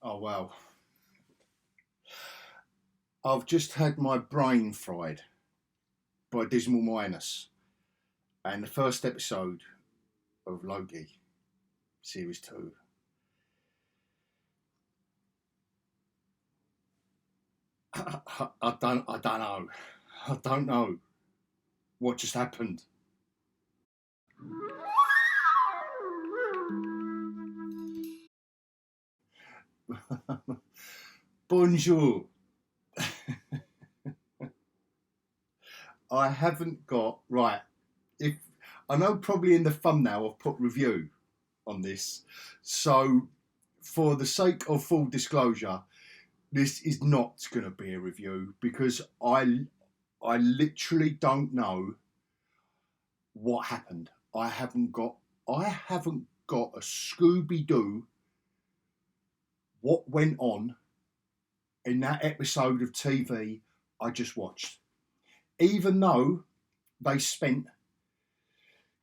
Oh, well. I've just had my brain fried by Dismal Minus and the first episode of Loki Series 2. I don't know. I don't know what just happened. Bonjour. I haven't got right. If I know, probably in the thumbnail I've put review on this. So, for the sake of full disclosure, this is not going to be a review because I literally don't know what happened. I haven't got a Scooby Doo what went on in that episode of TV I just watched. Even though they spent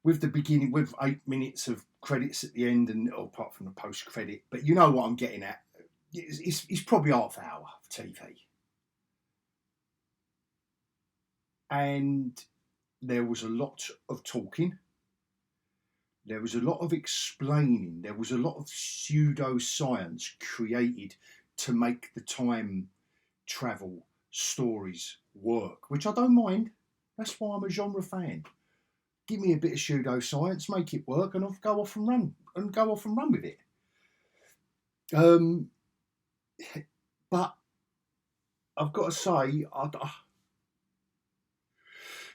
with the beginning with 8 minutes of credits at the end and apart from the post credit, but you know what I'm getting at. It's probably half hour of TV. And there was a lot of talking. There was a lot of explaining. There was a lot of pseudoscience created to make the time travel stories work, which I don't mind. That's why I'm a genre fan. Give me a bit of pseudoscience, make it work, and I'll go off and run with it. But I've got to say,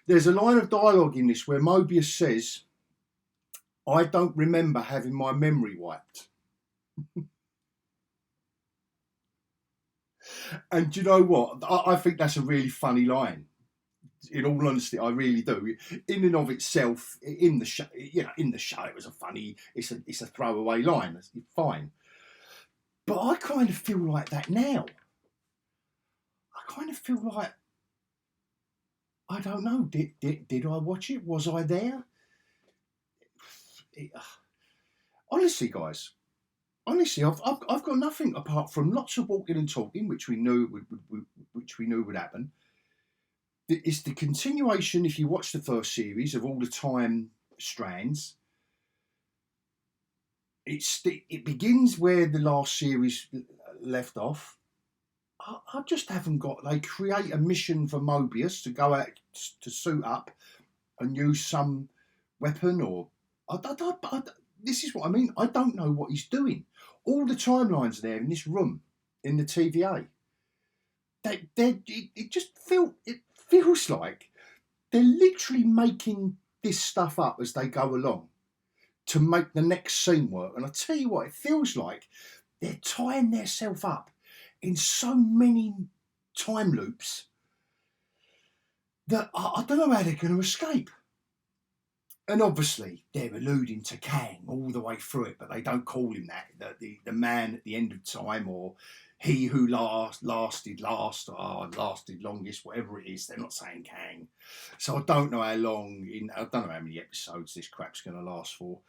there's a line of dialogue in this where Mobius says, "I don't remember having my memory wiped." And you know what? I think that's a really funny line. In all honesty, I really do. In and of itself, in the show, it was it's a throwaway line. It's fine. But I kind of feel like that now. I kind of feel like, I don't know. Did I watch it? Was I there? Honestly, guys. Honestly, I've got nothing apart from lots of walking and talking, which we knew would happen. It's the continuation, if you watch the first series, of all the time strands. It begins where the last series left off. I just haven't got. They create a mission for Mobius to go out to suit up and use some weapon, or this is what I mean. I don't know what he's doing. All the timelines there in this room in the TVA. It feels like they're literally making this stuff up as they go along to make the next scene work. And I tell you what, it feels like they're tying themselves up in so many time loops that I don't know how they're going to escape. And obviously, they're alluding to Kang all the way through it, but they don't call him that. The man at the end of time, or he who lasted longest, whatever it is. They're not saying Kang. So I don't know how long, I don't know how many episodes this crap's going to last for.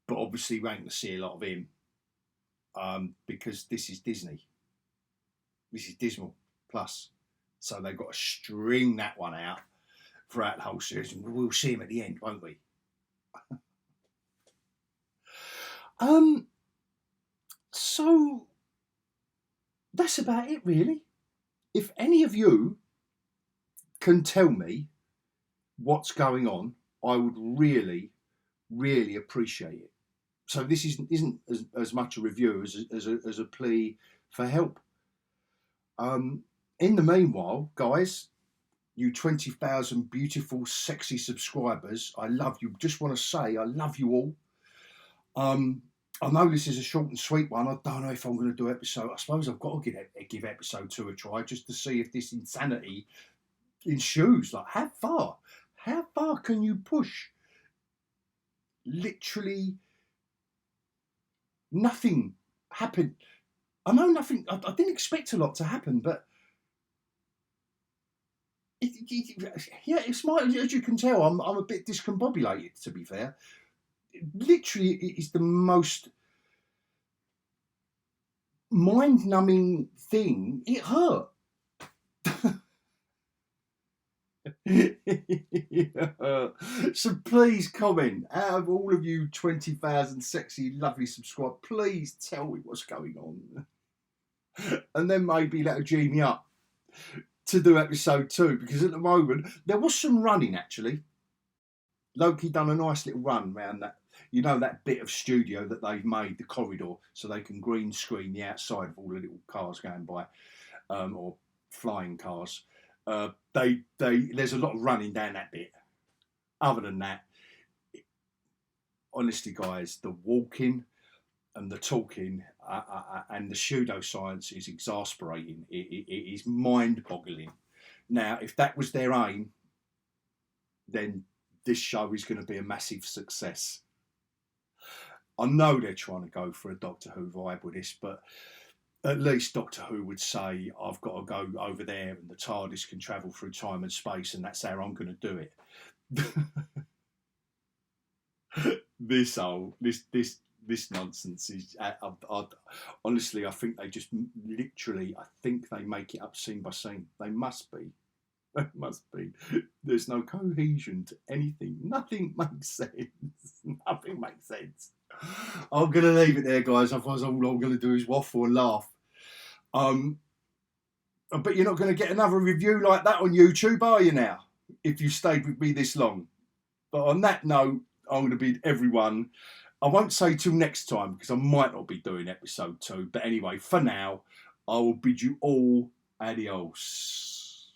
But obviously, we ain't going to see a lot of him because this is Disney. This is Dismal Plus. So they've got to string that one out throughout the whole series, and we'll see him at the end, won't we? So that's about it, really. If any of you can tell me what's going on, I would really, really appreciate it. So this isn't as much a review as a plea for help. In the meanwhile, guys, you 20,000 beautiful, sexy subscribers, I love you. Just want to say I love you all. I know this is a short and sweet one. I don't know if I'm going to do episode. I suppose I've got to give episode 2 a try just to see if this insanity ensues. Like, how far can you push? Literally nothing happened. I know nothing. I didn't expect a lot to happen, but it's as you can tell, I'm a bit discombobulated, to be fair. Literally, it is the most mind-numbing thing, it hurt. So please comment, out of all of you 20,000 sexy lovely subscribers, please tell me what's going on, and then maybe that'll G me up to do episode 2, because at the moment there was some running actually. Loki done a nice little run around that, you know, that bit of studio that they've made, the corridor, so they can green screen the outside of all the little cars going by, or flying cars. There's a lot of running down that bit. Other than that, honestly, guys, the walking and the talking and the pseudoscience is exasperating. It is mind-boggling. Now, if that was their aim, then this show is going to be a massive success. I know they're trying to go for a Doctor Who vibe with this, but at least Doctor Who would say, I've got to go over there and the TARDIS can travel through time and space, and that's how I'm going to do it. This nonsense is, honestly, I think they just literally, I think they make it up scene by scene. They must be. It must be. There's no cohesion to anything. Nothing makes sense. Nothing makes sense. I'm going to leave it there, guys. Otherwise, all I'm going to do is waffle and laugh. But you're not going to get another review like that on YouTube, are you now? If you stayed with me this long. But on that note, I'm going to bid everyone, I won't say till next time because I might not be doing episode 2. But anyway, for now, I will bid you all adios.